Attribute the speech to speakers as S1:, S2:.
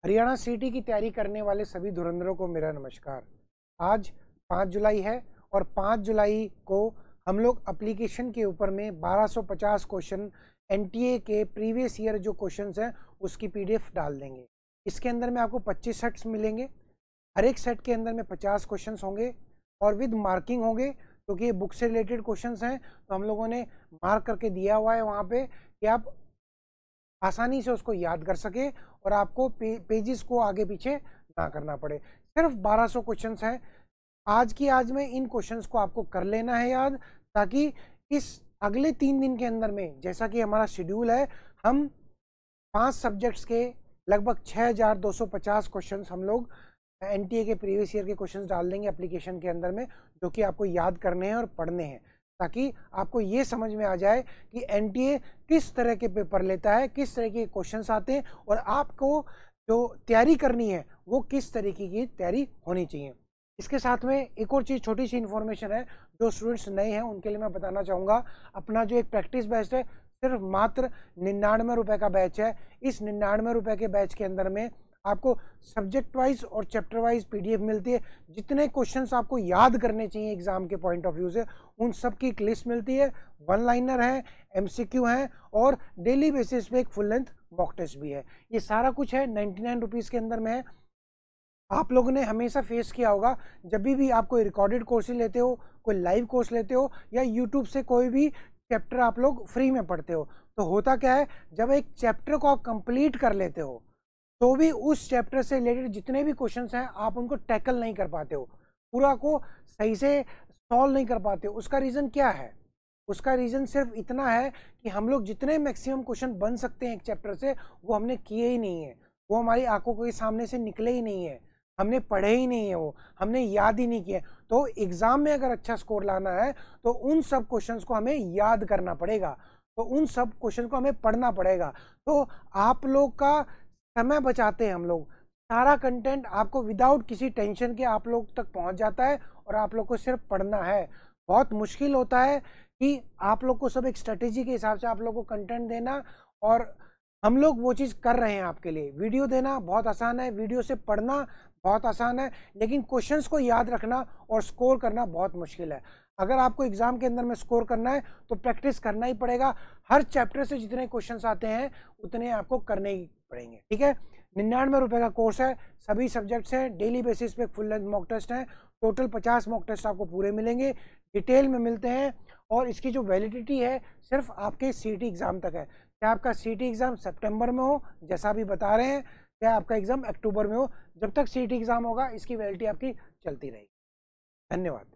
S1: हरियाणा सीटी की तैयारी करने वाले सभी धुरंधरों को मेरा नमस्कार। आज 5 जुलाई है और 5 जुलाई को हम लोग एप्लीकेशन के ऊपर में 1250 क्वेश्चन एनटीए के प्रीवियस ईयर जो क्वेश्चंस हैं उसकी पीडीएफ डाल देंगे। इसके अंदर में आपको 25 सेट्स मिलेंगे। हर एक सेट के अंदर में 50 क्वेश्चंस होंगे और विद मार्किंग होंगे, क्योंकि ये बुक से रिलेटेड क्वेश्चंस हैं तो हम लोगों ने मार्क करके दिया हुआ है वहाँ पे कि आप आसानी से उसको याद कर सके और आपको पेजेस को आगे पीछे ना करना पड़े। सिर्फ 1200 क्वेश्चंस हैं। आज में इन क्वेश्चंस को आपको कर लेना है याद, ताकि इस अगले 3 दिन के अंदर में, जैसा कि हमारा शेड्यूल है, हम 5 सब्जेक्ट्स के लगभग 6250 क्वेश्चंस हम लोग एनटीए के प्रीवियस ईयर के क्वेश्चंस डाल देंगे एप्लीकेशन के अंदर में, जो कि आपको याद करने हैं और पढ़ने हैं, ताकि आपको ये समझ में आ जाए कि एनटीए किस तरह के पेपर लेता है, किस तरह के क्वेश्चंस आते हैं और आपको जो तैयारी करनी है वो किस तरीके की तैयारी होनी चाहिए। इसके साथ में एक और चीज़, छोटी सी इन्फॉर्मेशन है जो स्टूडेंट्स नए हैं उनके लिए मैं बताना चाहूँगा। अपना जो एक प्रैक्टिस बैच है सिर्फ मात्र 99 रुपये का बैच है। इस 99 रुपये के बैच के अंदर में आपको सब्जेक्ट वाइज और चैप्टर वाइज पीडीएफ मिलती है। जितने क्वेश्चंस आपको याद करने चाहिए एग्जाम के पॉइंट ऑफ व्यू से, उन सब की एक लिस्ट मिलती है। वन लाइनर है, एमसीक्यू है और डेली बेसिस पे एक फुल लेंथ मॉक टेस्ट भी है। ये सारा कुछ है 99 रुपीज़ के अंदर में है। आप लोगों ने हमेशा फेस किया होगा, जब भी आप कोई रिकॉर्डेड कोर्स लेते हो, कोई लाइव कोर्स लेते हो या यूट्यूब से कोई भी चैप्टर आप लोग फ्री में पढ़ते हो, तो होता क्या है, जब एक चैप्टर को आप कंप्लीट कर लेते हो तो भी उस चैप्टर से रिलेटेड जितने भी क्वेश्चंस हैं आप उनको टैकल नहीं कर पाते हो, पूरा को सही से सॉल्व नहीं कर पाते हो। उसका रीज़न क्या है? उसका रीज़न सिर्फ इतना है कि हम लोग जितने मैक्सिमम क्वेश्चन बन सकते हैं एक चैप्टर से वो हमने किए ही नहीं है, वो हमारी आंखों के सामने से निकले ही नहीं है, हमने पढ़े ही नहीं है, वो हमने याद ही नहीं किए। तो एग्ज़ाम में अगर अच्छा स्कोर लाना है तो उन सब क्वेश्चंस को हमें याद करना पड़ेगा, तो उन सब क्वेश्चन को हमें पढ़ना पड़ेगा। तो आप लोग का समय बचाते हैं हम लोग, सारा कंटेंट आपको विदाउट किसी टेंशन के आप लोग तक पहुंच जाता है और आप लोग को सिर्फ पढ़ना है। बहुत मुश्किल होता है कि आप लोग को सब एक स्ट्रेटेजी के हिसाब से आप लोग को कंटेंट देना, और हम लोग वो चीज़ कर रहे हैं आपके लिए। वीडियो देना बहुत आसान है, वीडियो से पढ़ना बहुत आसान है, लेकिन क्वेश्चंस को याद रखना और स्कोर करना बहुत मुश्किल है। अगर आपको एग्जाम के अंदर में स्कोर करना है तो प्रैक्टिस करना ही पड़ेगा। हर चैप्टर से जितने क्वेश्चंस आते हैं उतने आपको करने ही पड़ेंगे, ठीक है। 99 रुपये का कोर्स है, सभी सब्जेक्ट्स हैं, डेली बेसिस पे फुल लेंथ मॉक टेस्ट हैं। टोटल 50 मॉक टेस्ट आपको पूरे मिलेंगे, डिटेल में मिलते हैं, और इसकी जो वैलिडिटी है सिर्फ आपके सीटी एग्ज़ाम तक है। चाहे आपका सीटी एग्ज़ाम सितंबर में हो जैसा अभी बता रहे हैं, चाहे आपका एग्ज़ाम अक्टूबर में हो, जब तक सीटी एग्ज़ाम होगा इसकी वैलिडिटी आपकी चलती रहेगी। धन्यवाद।